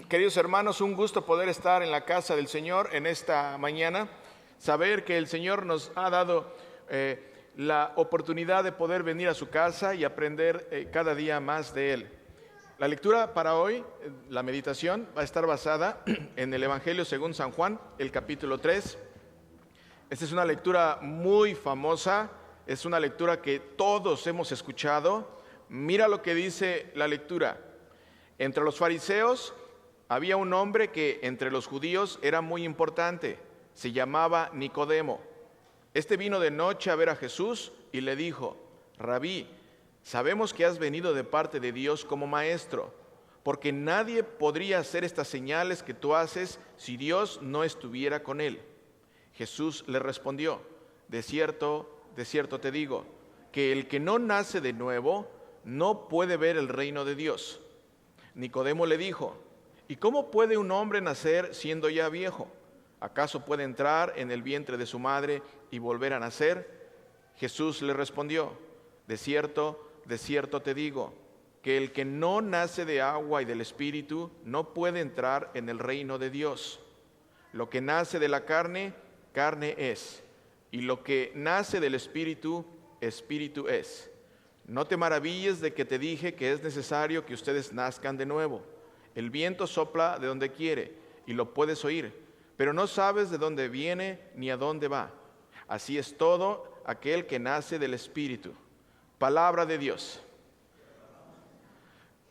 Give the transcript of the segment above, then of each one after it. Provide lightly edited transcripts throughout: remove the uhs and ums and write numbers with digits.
Queridos hermanos, un gusto poder estar en la casa del Señor en esta mañana, saber que el Señor nos ha dado la oportunidad de poder venir a su casa y aprender cada día más de Él. La lectura para hoy, la meditación, va a estar basada en el Evangelio según San Juan, el capítulo 3. Esta es una lectura muy famosa, es una lectura que todos hemos escuchado. Mira lo que dice la lectura. Entre los fariseos había un hombre que entre los judíos era muy importante, se llamaba Nicodemo. Este vino de noche a ver a Jesús y le dijo: Rabí, sabemos que has venido de parte de Dios como maestro, porque nadie podría hacer estas señales que tú haces si Dios no estuviera con él. Jesús le respondió: de cierto te digo, que el que no nace de nuevo no puede ver el reino de Dios. Nicodemo le dijo: ¿y cómo puede un hombre nacer siendo ya viejo? ¿Acaso puede entrar en el vientre de su madre y volver a nacer? Jesús le respondió: de cierto te digo, que el que no nace de agua y del Espíritu no puede entrar en el reino de Dios. Lo que nace de la carne, carne es, y lo que nace del Espíritu, Espíritu es. No te maravilles de que te dije que es necesario que ustedes nazcan de nuevo. El viento sopla de donde quiere y lo puedes oír, pero no sabes de dónde viene ni a dónde va. Así es todo aquel que nace del Espíritu. Palabra de Dios.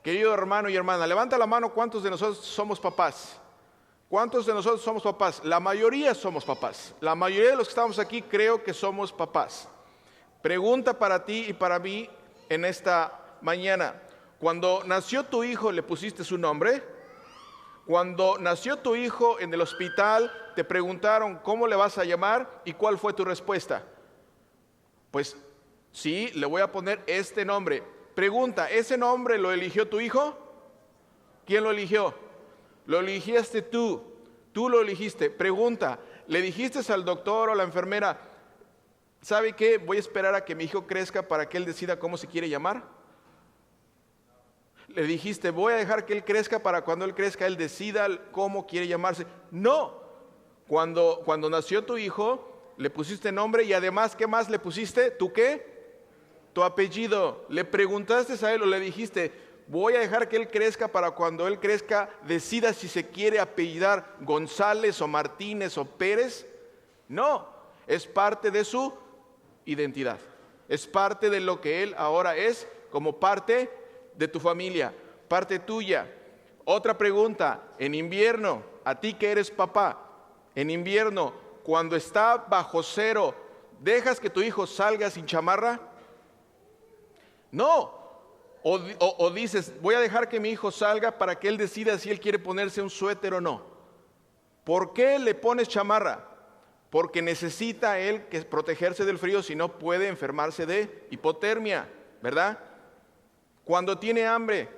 Querido hermano y hermana, levanta la mano. ¿Cuántos de nosotros somos papás? ¿Cuántos de nosotros somos papás? La mayoría somos papás. La mayoría de los que estamos aquí creo que somos papás. Pregunta para ti y para mí en esta mañana. Cuando nació tu hijo, ¿le pusiste su nombre? Cuando nació tu hijo en el hospital, te preguntaron ¿cómo le vas a llamar? ¿Y cuál fue tu respuesta? Pues sí, le voy a poner este nombre. Pregunta, ¿ese nombre lo eligió tu hijo? ¿Quién lo eligió? Lo eligiste tú. Tú lo eligiste. Pregunta, ¿le dijiste al doctor o a la enfermera: ¿sabe qué? Voy a esperar a que mi hijo crezca para que él decida cómo se quiere llamar? Le dijiste: voy a dejar que él crezca para cuando él crezca él decida cómo quiere llamarse. No. Cuando nació tu hijo, le pusiste nombre y además, ¿qué más le pusiste? ¿Tú qué? Tu apellido. Le preguntaste a él o le dijiste: voy a dejar que él crezca para cuando él crezca decida si se quiere apellidar González o Martínez o Pérez. No. Es parte de su identidad. Es parte de lo que él ahora es como parte de tu familia, parte tuya. Otra pregunta, en invierno, a ti que eres papá, en invierno, cuando está bajo cero, ¿dejas que tu hijo salga sin chamarra? No. O dices: voy a dejar que mi hijo salga para que él decida si él quiere ponerse un suéter o no. ¿Por qué le pones chamarra? Porque necesita él que protegerse del frío, si no puede enfermarse de hipotermia, ¿verdad? Cuando tiene hambre,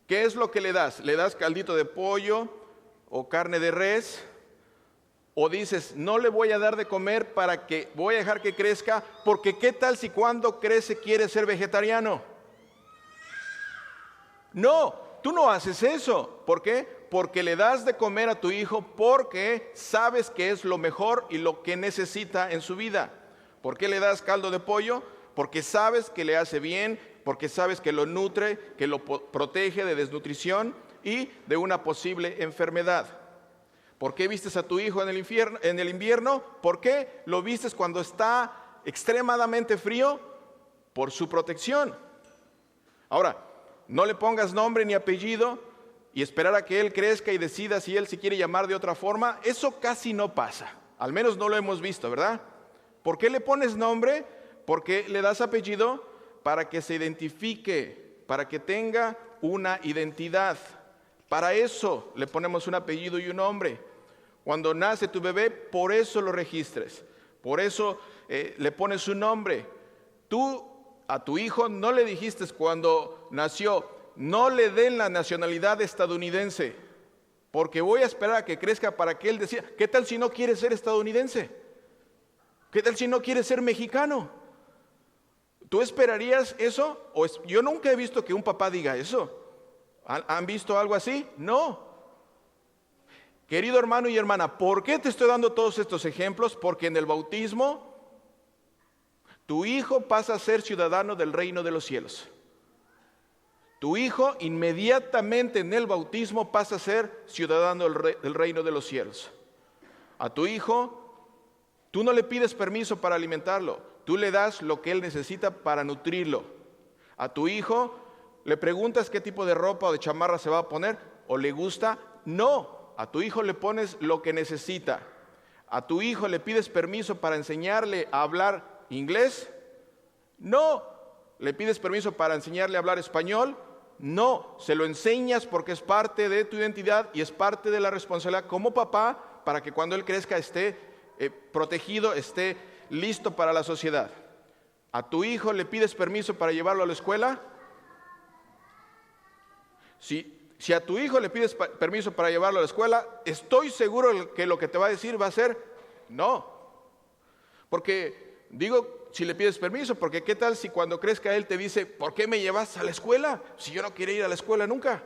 ¿qué es lo que le das? ¿Le das caldito de pollo o carne de res? ¿O dices: no le voy a dar de comer para que voy a dejar que crezca, porque qué tal si cuando crece quiere ser vegetariano? No, tú no haces eso. ¿Por qué? Porque le das de comer a tu hijo porque sabes que es lo mejor y lo que necesita en su vida. ¿Por qué le das caldo de pollo? Porque sabes que le hace bien, porque sabes que lo nutre, que lo protege de desnutrición y de una posible enfermedad. ¿Por qué vistes a tu hijo en el invierno? ¿Por qué lo vistes cuando está extremadamente frío? Por su protección. Ahora, no le pongas nombre ni apellido y esperar a que él crezca y decida si él se quiere llamar de otra forma. Eso casi no pasa. Al menos no lo hemos visto, ¿verdad? ¿Por qué le pones nombre? ¿Por qué le das apellido? Para que se identifique, para que tenga una identidad. Para eso le ponemos un apellido y un nombre. Cuando nace tu bebé, por eso lo registres. Por eso le pones un nombre. Tú a tu hijo no le dijiste cuando nació: no le den la nacionalidad estadounidense, porque voy a esperar a que crezca para que él decida. ¿Qué tal si no quiere ser estadounidense? ¿Qué tal si no quiere ser mexicano? ¿Tú esperarías eso? Yo nunca he visto que un papá diga eso. ¿Han visto algo así? No. Querido hermano y hermana, ¿por qué te estoy dando todos estos ejemplos? Porque en el bautismo tu hijo pasa a ser ciudadano del reino de los cielos. Tu hijo inmediatamente en el bautismo pasa a ser ciudadano del reino de los cielos. A tu hijo, tú no le pides permiso para alimentarlo, tú le das lo que él necesita para nutrirlo. A tu hijo, ¿le preguntas qué tipo de ropa o de chamarra se va a poner? ¿O le gusta? No. A tu hijo le pones lo que necesita. A tu hijo le pides permiso para enseñarle a hablar inglés. No. ¿Le pides permiso para enseñarle a hablar español? No. Se lo enseñas porque es parte de tu identidad y es parte de la responsabilidad como papá para que cuando él crezca esté protegido, esté listo para la sociedad. ¿A tu hijo le pides permiso para llevarlo a la escuela? Si a tu hijo le pides permiso para llevarlo a la escuela, estoy seguro que lo que te va a decir va a ser no. Porque digo, si le pides permiso, porque qué tal si cuando crezca él te dice, ¿por qué me llevas a la escuela? Si yo no quería ir a la escuela nunca.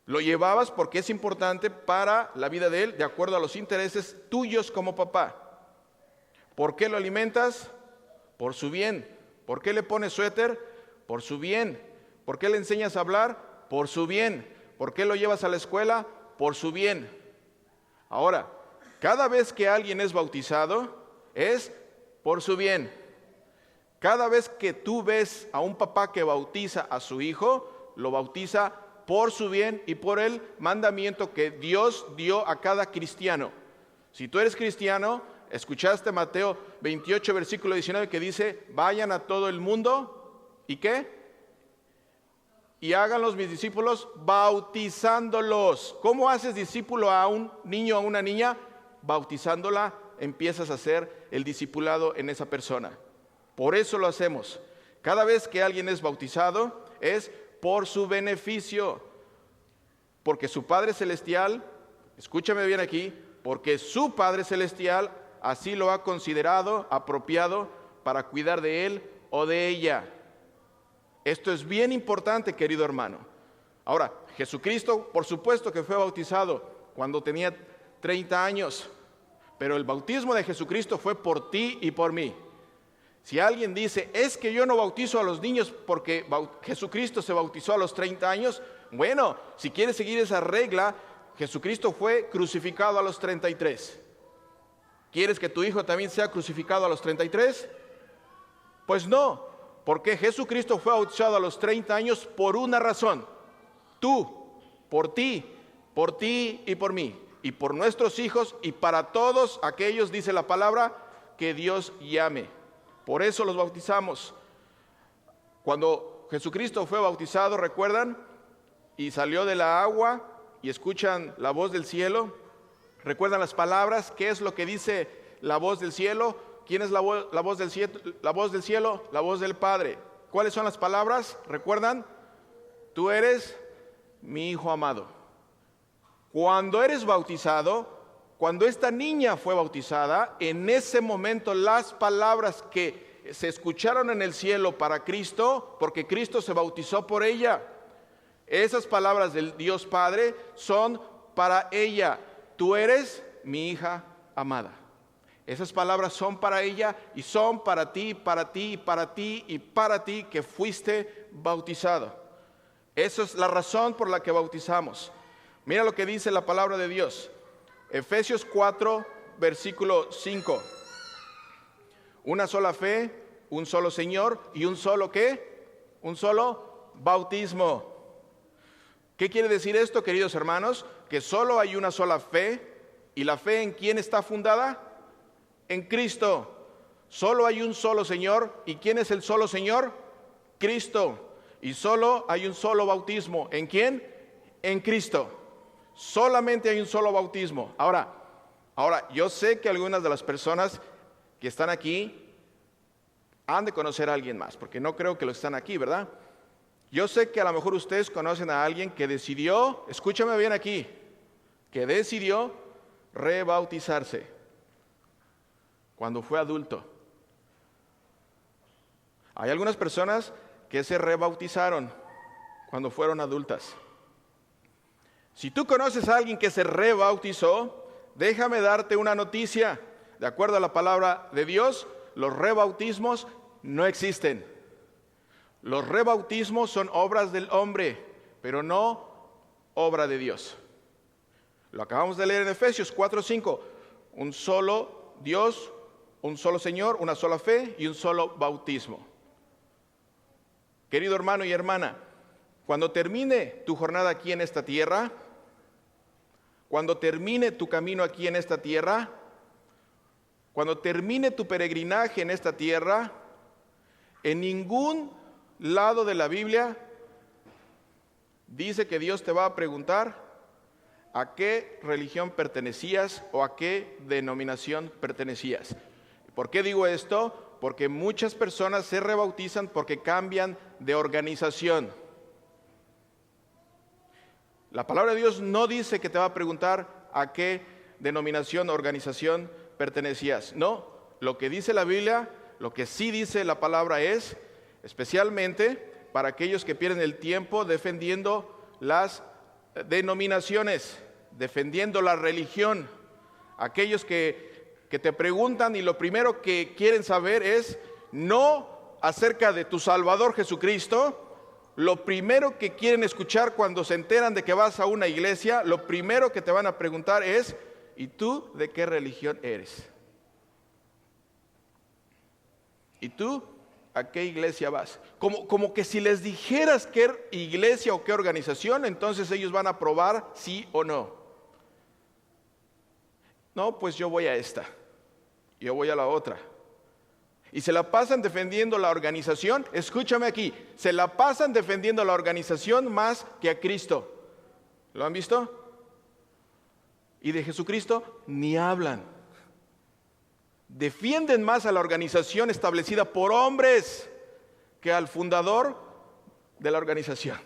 Lo llevabas porque es importante para la vida de él, de acuerdo a los intereses tuyos como papá. ¿Por qué lo alimentas? Por su bien. ¿Por qué le pones suéter? Por su bien. ¿Por qué le enseñas a hablar? Por su bien. ¿Por qué lo llevas a la escuela? Por su bien. Ahora, cada vez que alguien es bautizado, es por su bien. Cada vez que tú ves a un papá que bautiza a su hijo, lo bautiza por su bien y por el mandamiento que Dios dio a cada cristiano. Si tú eres cristiano, escuchaste Mateo 28, versículo 19, que dice, vayan a todo el mundo, ¿y qué? Y háganlos mis discípulos bautizándolos. ¿Cómo haces discípulo a un niño o a una niña? Bautizándola, empiezas a hacer el discipulado en esa persona. Por eso lo hacemos. Cada vez que alguien es bautizado, es por su beneficio. Porque su Padre Celestial, escúchame bien aquí, porque su Padre Celestial así lo ha considerado apropiado para cuidar de él o de ella. Esto es bien importante, querido hermano. Ahora, Jesucristo, por supuesto que fue bautizado cuando tenía 30 años, pero el bautismo de Jesucristo fue por ti y por mí. Si alguien dice, es que yo no bautizo a los niños porque Jesucristo se bautizó a los 30 años, bueno, si quieres seguir esa regla, Jesucristo fue crucificado a los 33. ¿Quieres que tu hijo también sea crucificado a los 33? Pues no, porque Jesucristo fue bautizado a los 30 años por una razón. Tú, por ti y por mí, y por nuestros hijos y para todos aquellos, dice la palabra, que Dios llame. Por eso los bautizamos. Cuando Jesucristo fue bautizado, ¿recuerdan? Y salió de la agua y escuchan la voz del cielo. ¿Recuerdan las palabras? ¿Qué es lo que dice la voz del cielo? ¿Quién es la voz del cielo? La voz del cielo, la voz del Padre. ¿Cuáles son las palabras? ¿Recuerdan? Tú eres mi hijo amado. Cuando eres bautizado, cuando esta niña fue bautizada, en ese momento las palabras que se escucharon en el cielo para Cristo, porque Cristo se bautizó por ella, esas palabras del Dios Padre son para ella. Tú eres mi hija amada. Esas palabras son para ella y son para ti, para ti, para ti y para ti que fuiste bautizado. Esa es la razón por la que bautizamos. Mira lo que dice la palabra de Dios. Efesios 4, versículo 5. Una sola fe, un solo Señor y un solo ¿qué? Un solo bautismo. ¿Qué quiere decir esto, queridos hermanos? Que solo hay una sola fe. ¿Y la fe en quién está fundada? En Cristo. Solo hay un solo Señor. ¿Y quién es el solo Señor? Cristo. Y solo hay un solo bautismo. ¿En quién? En Cristo. Solamente hay un solo bautismo. Ahora, yo sé que algunas de las personas que están aquí han de conocer a alguien más, porque no creo que lo están aquí, ¿verdad? Yo sé que a lo mejor ustedes conocen a alguien que decidió, escúchame bien aquí, que decidió rebautizarse cuando fue adulto. Hay algunas personas que se rebautizaron cuando fueron adultas. Si tú conoces a alguien que se rebautizó, déjame darte una noticia. De acuerdo a la palabra de Dios, los rebautismos no existen. Los rebautismos son obras del hombre, pero no obra de Dios. Lo acabamos de leer en Efesios 4:5. Un solo Dios, un solo Señor, una sola fe y un solo bautismo. Querido hermano y hermana, cuando termine tu jornada aquí en esta tierra, cuando termine tu camino aquí en esta tierra, cuando termine tu peregrinaje en esta tierra, en ningún lado de la Biblia dice que Dios te va a preguntar a qué religión pertenecías o a qué denominación pertenecías. ¿Por qué digo esto? Porque muchas personas se rebautizan porque cambian de organización. La palabra de Dios no dice que te va a preguntar a qué denominación o organización pertenecías. No, lo que dice la Biblia, lo que sí dice la palabra es, especialmente para aquellos que pierden el tiempo defendiendo las denominaciones, defendiendo la religión, aquellos que te preguntan y lo primero que quieren saber es no acerca de tu Salvador Jesucristo. Lo primero que quieren escuchar cuando se enteran de que vas a una iglesia, lo primero que te van a preguntar es, ¿y tú de qué religión eres? ¿Y tú a qué iglesia vas? Como que si les dijeras qué iglesia o qué organización, entonces ellos van a probar sí o no. No, pues yo voy a esta, yo voy a la otra. Y se la pasan defendiendo la organización, escúchame aquí, se la pasan defendiendo la organización más que a Cristo. ¿Lo han visto? Y de Jesucristo ni hablan. Defienden más a la organización establecida por hombres que al fundador de la organización.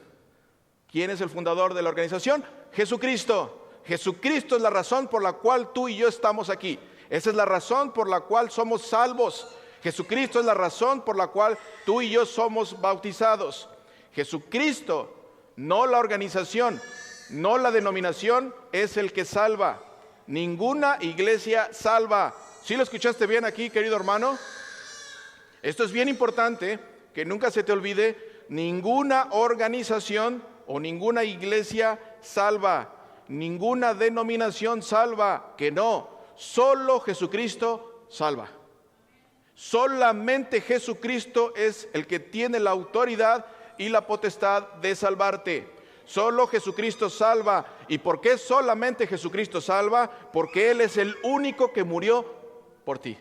¿Quién es el fundador de la organización? Jesucristo. Jesucristo es la razón por la cual tú y yo estamos aquí. Esa es la razón por la cual somos salvos. Jesucristo es la razón por la cual tú y yo somos bautizados. Jesucristo, no la organización, no la denominación, es el que salva. Ninguna iglesia salva. ¿Sí lo escuchaste bien aquí, querido hermano? Esto es bien importante, que nunca se te olvide, ninguna organización o ninguna iglesia salva, ninguna denominación salva, que no, solo Jesucristo salva. Solamente Jesucristo es el que tiene la autoridad y la potestad de salvarte. Solo Jesucristo salva. ¿Y por qué solamente Jesucristo salva? Porque Él es el único que murió por ti.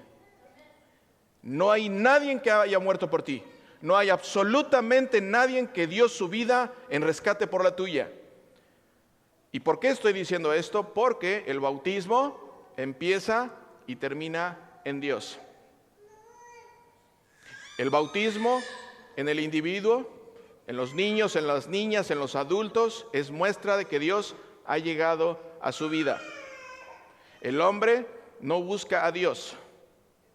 No hay nadie que haya muerto por ti. No hay absolutamente nadie que dio su vida en rescate por la tuya. ¿Y por qué estoy diciendo esto? Porque el bautismo empieza y termina en Dios. El bautismo en el individuo, en los niños, en las niñas, en los adultos, es muestra de que Dios ha llegado a su vida. El hombre no busca a Dios,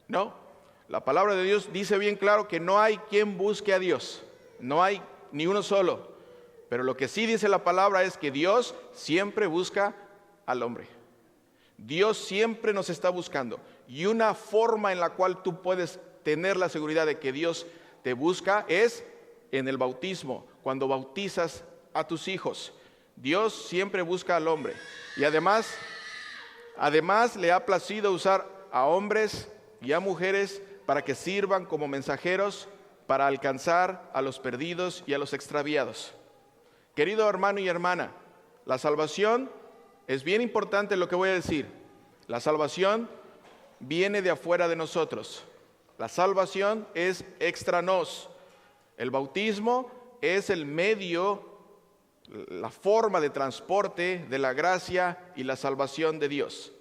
no. La palabra de Dios dice bien claro que no hay quien busque a Dios, no hay ni uno solo. Pero lo que sí dice la palabra es que Dios siempre busca al hombre. Dios siempre nos está buscando. Y una forma en la cual tú puedes tener la seguridad de que Dios te busca es en el bautismo, cuando bautizas a tus hijos. Dios siempre busca al hombre. Y además le ha placido usar a hombres y a mujeres para que sirvan como mensajeros para alcanzar a los perdidos y a los extraviados. Querido hermano y hermana, la salvación es bien importante lo que voy a decir. La salvación viene de afuera de nosotros. La salvación es extra nos. El bautismo es el medio, la forma de transporte de la gracia y la salvación de Dios.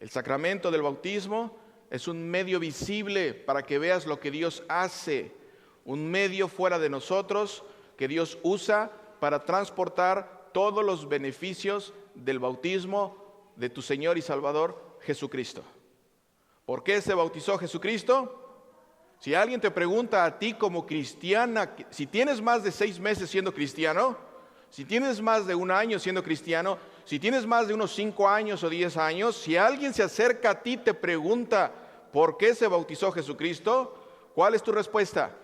El sacramento del bautismo es un medio visible para que veas lo que Dios hace, un medio fuera de nosotros que Dios usa para transportar todos los beneficios del bautismo de tu Señor y Salvador Jesucristo. ¿Por qué se bautizó Jesucristo? Si alguien te pregunta a ti como cristiana, si tienes más de 6 meses siendo cristiano, si tienes más de 1 año siendo cristiano, si tienes más de unos 5 años o 10 años, si alguien se acerca a ti y te pregunta ¿por qué se bautizó Jesucristo? ¿Cuál es tu respuesta?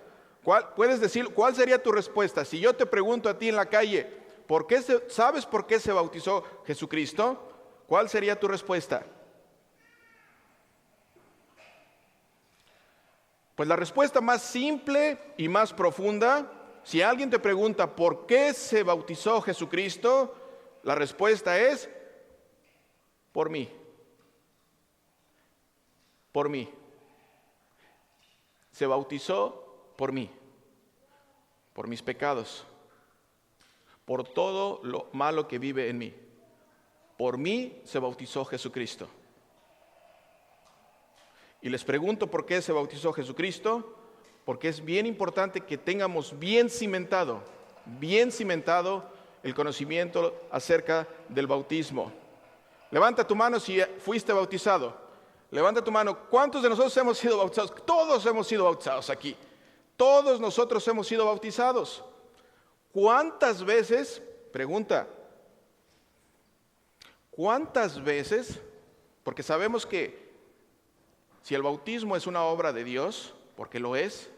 Puedes decir, ¿cuál sería tu respuesta? Si yo te pregunto a ti en la calle, ¿sabes por qué se bautizó Jesucristo? ¿Cuál sería tu respuesta? Pues la respuesta más simple y más profunda, si alguien te pregunta ¿por qué se bautizó Jesucristo? La respuesta es por mí. Por mí. Se bautizó por mí, por mis pecados, por todo lo malo que vive en mí. Por mí se bautizó Jesucristo. Y les pregunto por qué se bautizó Jesucristo, porque es bien importante que tengamos bien cimentado el conocimiento acerca del bautismo. Levanta tu mano si fuiste bautizado. Levanta tu mano. ¿Cuántos de nosotros hemos sido bautizados? Todos hemos sido bautizados aquí. Todos nosotros hemos sido bautizados. ¿Cuántas veces? Pregunta. ¿Cuántas veces? Porque sabemos que si el bautismo es una obra de Dios, porque lo es,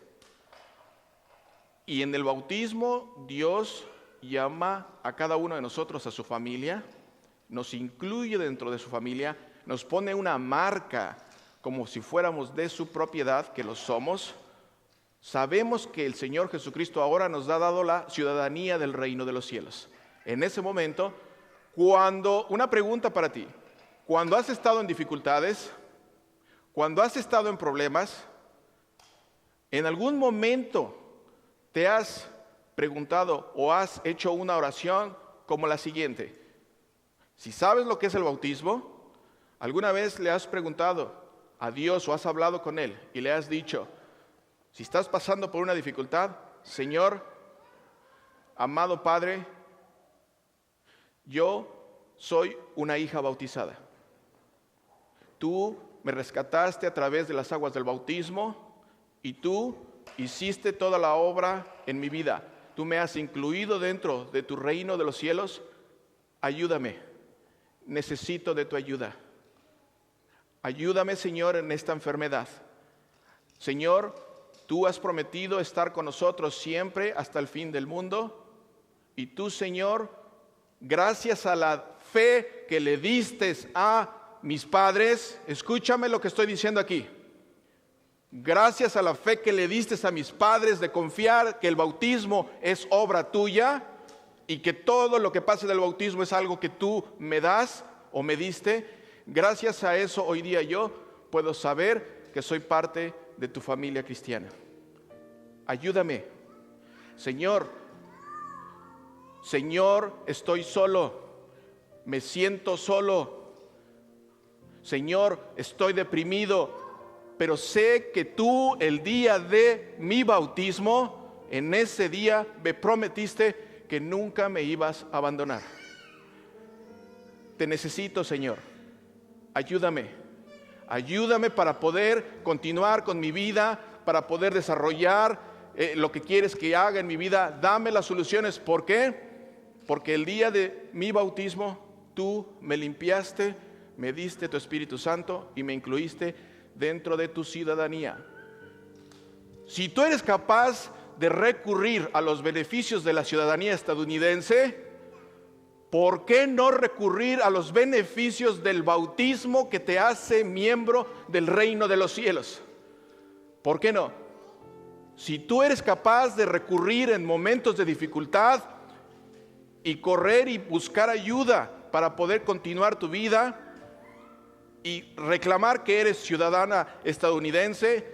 y en el bautismo Dios llama a cada uno de nosotros a su familia, nos incluye dentro de su familia, nos pone una marca como si fuéramos de su propiedad, que lo somos. Sabemos que el Señor Jesucristo ahora nos ha dado la ciudadanía del reino de los cielos. En ese momento, una pregunta para ti, cuando has estado en dificultades, cuando has estado en problemas, ¿en algún momento te has preguntado o has hecho una oración como la siguiente? Si sabes lo que es el bautismo, ¿alguna vez le has preguntado a Dios o has hablado con Él y le has dicho, si estás pasando por una dificultad, Señor, amado Padre, yo soy una hija bautizada. Tú me rescataste a través de las aguas del bautismo y tú hiciste toda la obra en mi vida. Tú me has incluido dentro de tu reino de los cielos. Ayúdame, necesito de tu ayuda. Ayúdame, Señor, en esta enfermedad. Señor, tú has prometido estar con nosotros siempre hasta el fin del mundo. Y tú, Señor, gracias a la fe que le diste a mis padres, escúchame lo que estoy diciendo aquí. Gracias a la fe que le diste a mis padres de confiar que el bautismo es obra tuya y que todo lo que pase del bautismo es algo que tú me das o me diste, gracias a eso hoy día yo puedo saber que soy parte de tu familia cristiana. Ayúdame. Señor, estoy solo, me siento solo. Señor, estoy deprimido, pero sé que tú el día de mi bautismo, en ese día me prometiste que nunca me ibas a abandonar. Te necesito, Señor. Ayúdame para poder continuar con mi vida, para poder desarrollar lo que quieres que haga en mi vida. Dame las soluciones. ¿Por qué? Porque el día de mi bautismo tú me limpiaste, me diste tu Espíritu Santo y me incluiste dentro de tu ciudadanía. Si tú eres capaz de recurrir a los beneficios de la ciudadanía estadounidense, ¿por qué no recurrir a los beneficios del bautismo que te hace miembro del reino de los cielos? ¿Por qué no? Si tú eres capaz de recurrir en momentos de dificultad y correr y buscar ayuda para poder continuar tu vida y reclamar que eres ciudadana estadounidense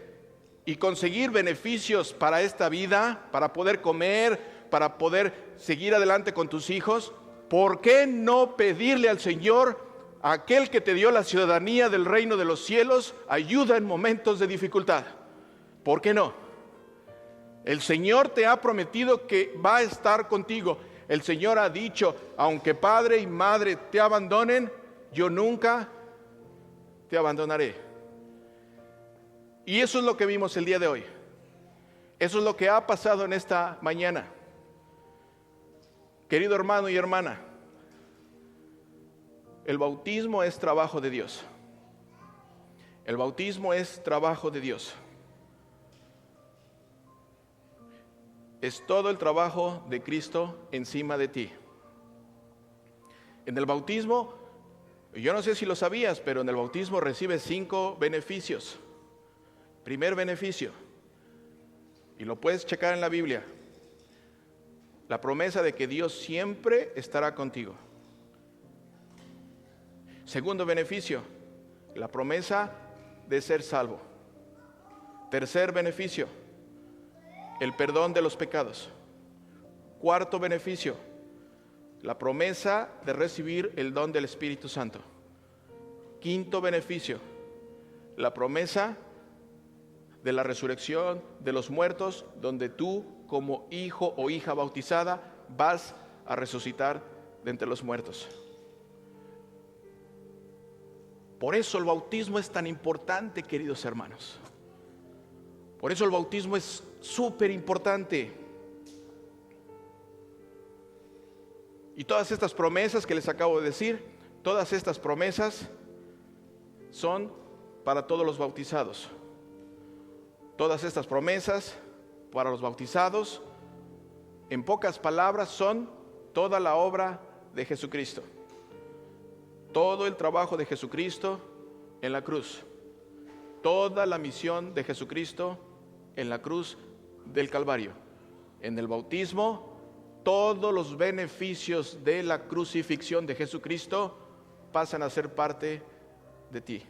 y conseguir beneficios para esta vida, para poder comer, para poder seguir adelante con tus hijos, ¿por qué no pedirle al Señor, aquel que te dio la ciudadanía del reino de los cielos, ayuda en momentos de dificultad? ¿Por qué no? El Señor te ha prometido que va a estar contigo. El Señor ha dicho, aunque padre y madre te abandonen, yo nunca te abandonaré. Y eso es lo que vimos el día de hoy. Eso es lo que ha pasado en esta mañana. Querido hermano y hermana, el bautismo es trabajo de Dios. El bautismo es trabajo de Dios. Es todo el trabajo de Cristo encima de ti. En el bautismo, yo no sé si lo sabías, pero en el bautismo recibes 5 beneficios. Primer beneficio, y lo puedes checar en la Biblia, la promesa de que Dios siempre estará contigo. Segundo beneficio, la promesa de ser salvo. Tercer beneficio, el perdón de los pecados. Cuarto beneficio, la promesa de recibir el don del Espíritu Santo. Quinto beneficio, la promesa de la resurrección de los muertos, donde tú, como hijo o hija bautizada, vas a resucitar de entre los muertos. Por eso el bautismo es tan importante, queridos hermanos. Por eso el bautismo es súper importante. Y todas estas promesas que les acabo de decir, todas estas promesas son para todos los bautizados. Todas estas promesas para los bautizados, en pocas palabras, son toda la obra de Jesucristo. Todo el trabajo de Jesucristo en la cruz. Toda la misión de Jesucristo en la cruz del Calvario. En el bautismo, todos los beneficios de la crucifixión de Jesucristo pasan a ser parte de ti.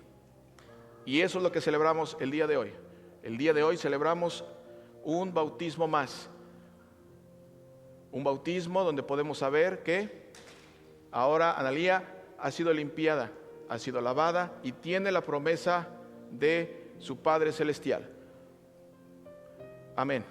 Y eso es lo que celebramos el día de hoy. El día de hoy celebramos un bautismo más. Un bautismo donde podemos saber que ahora Analía ha sido limpiada, ha sido lavada y tiene la promesa de su Padre Celestial. Amén.